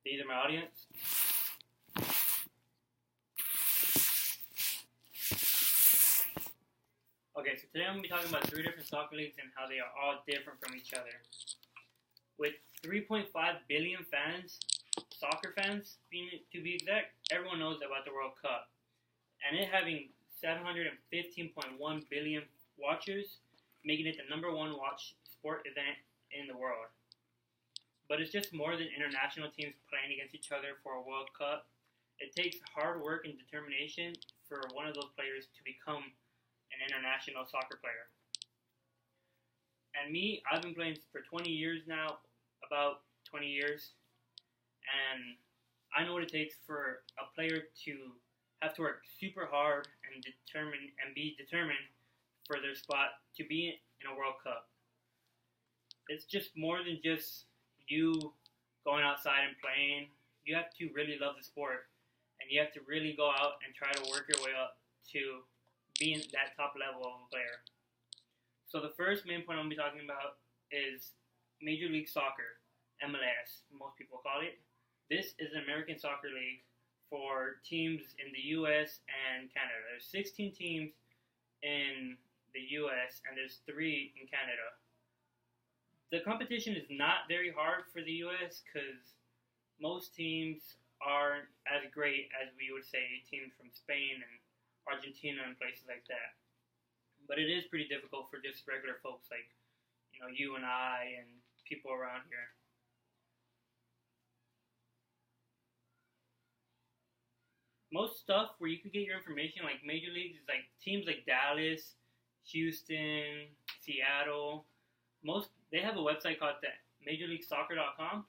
These are my audience. Okay, so today I'm going to be talking about 3 different soccer leagues and how they are all different from each other. With 3.5 billion fans, soccer fans to be exact, everyone knows about the World Cup. And it having 715.1 billion watchers, making it the #1 watch sport event in the world. But it's just more than international teams playing against each other for a World Cup. It takes hard work and determination for one of those players to become an international soccer player. And me, I've been playing for 20 years now, about 20 years, and I know what it takes for a player to have to work super hard and be determined for their spot to be in a World Cup. It's just more than just you going outside and playing. You have to really love the sport, and you have to really go out and try to work your way up to being that top level of a player. So the first main point I'm going to be talking about is Major League Soccer, MLS, most people call it. This is an American soccer league for teams in the U.S. and Canada. There's 16 teams in the U.S. and there's 3 in Canada. The competition is not very hard for the U.S. because most teams aren't as great as we would say teams from Spain and Argentina and places like that. But it is pretty difficult for just regular folks like, you and I and people around here. Most stuff where you can get your information, like major leagues, is like teams like Dallas, Houston, Seattle. They have a website called MajorLeagueSoccer.com.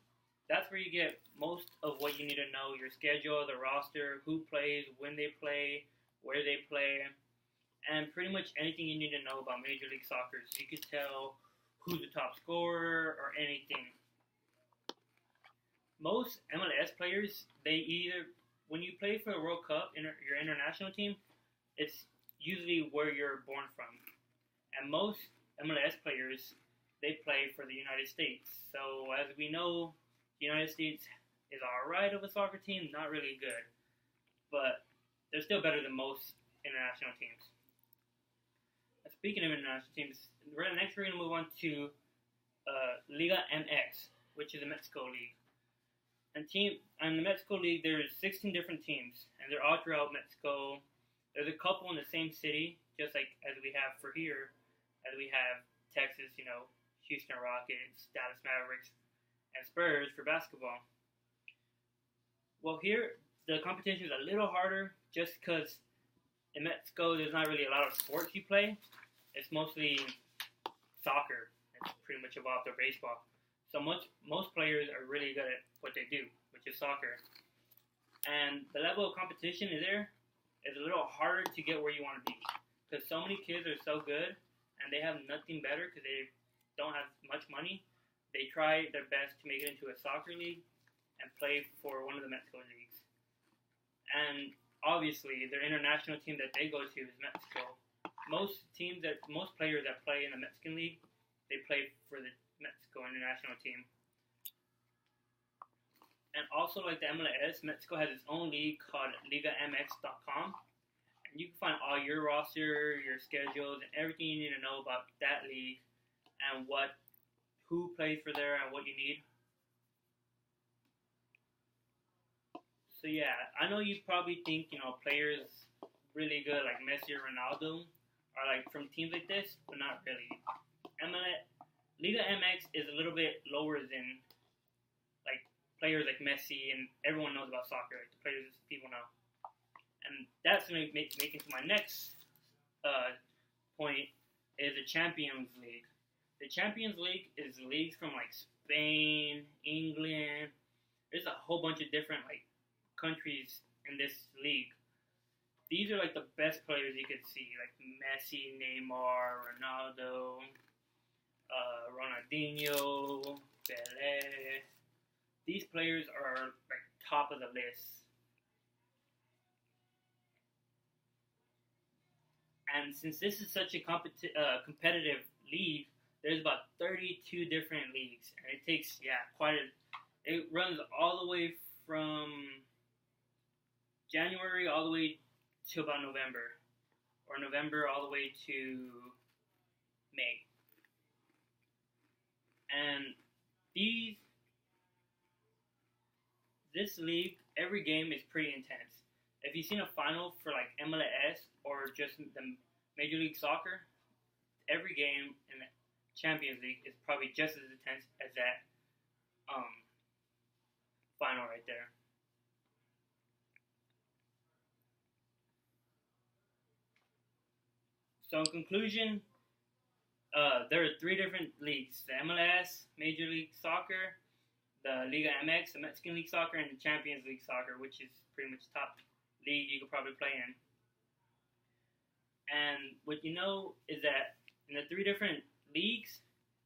That's where you get most of what you need to know: your schedule, the roster, who plays, when they play, where they play, and pretty much anything you need to know about Major League Soccer. So you can tell who's the top scorer or anything. Most MLS players, when you play for the World Cup in your international team, it's usually where you're born from. And most MLS players, they play for the United States. So as we know, the United States is alright of a soccer team, not really good. But they're still better than most international teams. Speaking of international teams, next we're going to move on to Liga MX, which is a Mexico league. And the Mexico league, there's 16 different teams, and they're all throughout Mexico. There's a couple in the same city, just like as we have for here, as we have Texas, Houston Rockets, Dallas Mavericks, and Spurs for basketball. Well, here, the competition is a little harder just because in Mexico, there's not really a lot of sports you play. It's mostly soccer. It's pretty much evolved to baseball. So most players are really good at what they do, which is soccer. And the level of competition is a little harder to get where you want to be. Because so many kids are so good, and they have nothing better because they don't have much money. They try their best to make it into a soccer league and play for one of the Mexico leagues. And obviously, their international team that they go to is Mexico. Most players that play in the Mexican league, they play for the Mexico international team. And also, like the MLS, Mexico has its own league called LigaMX.com. And you can find all your roster, your schedules, and everything you need to know about that league and who plays for there and what you need. So yeah, I know you probably think, players really good like Messi or Ronaldo are like from teams like this, but not really. Liga MX is a little bit lower than like players like Messi, and everyone knows about soccer, like the players people know. And that's going to make into my next point is the Champions League. The Champions League is leagues from like Spain, England. There's a whole bunch of different like countries in this league. These are like the best players you could see, like Messi, Neymar, Ronaldo, Ronaldinho, Pelé. These players are like top of the list. And since this is such a competitive league, there's about 32 different leagues, and it takes it runs all the way from January all the way to about November, or November all the way to May. And this league, every game is pretty intense. If you've seen a final for like MLS or just the Major League Soccer, every game in the Champions League is probably just as intense as that final right there. So in conclusion, there are three different leagues: the MLS, Major League Soccer, the Liga MX, the Mexican League Soccer, and the Champions League Soccer, which is pretty much the top league you could probably play in. And what you know is that in the three different leagues,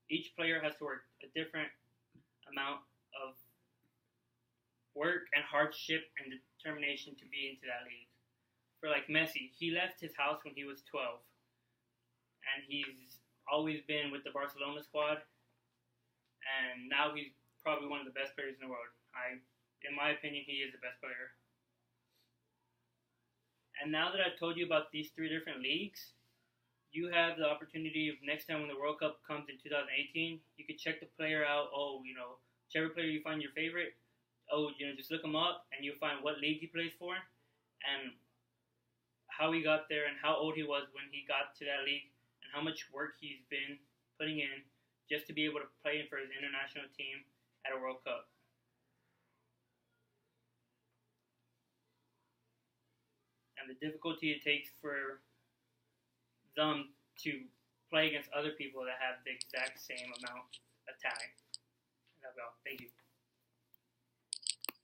each player has to work a different amount of work and hardship and determination to be into that league. For like Messi, he left his house when he was 12, and he's always been with the Barcelona squad, and now he's probably one of the best players in the world. In my opinion, he is the best player. And now that I've told you about these three different leagues, you have the opportunity of next time when the World Cup comes in 2018, you can check the player out. Whichever player you find your favorite, just look him up and you'll find what league he plays for and how he got there and how old he was when he got to that league and how much work he's been putting in just to be able to play for his international team at a World Cup. And the difficulty it takes for them to play against other people that have the exact same amount of talent. That's all. Thank you.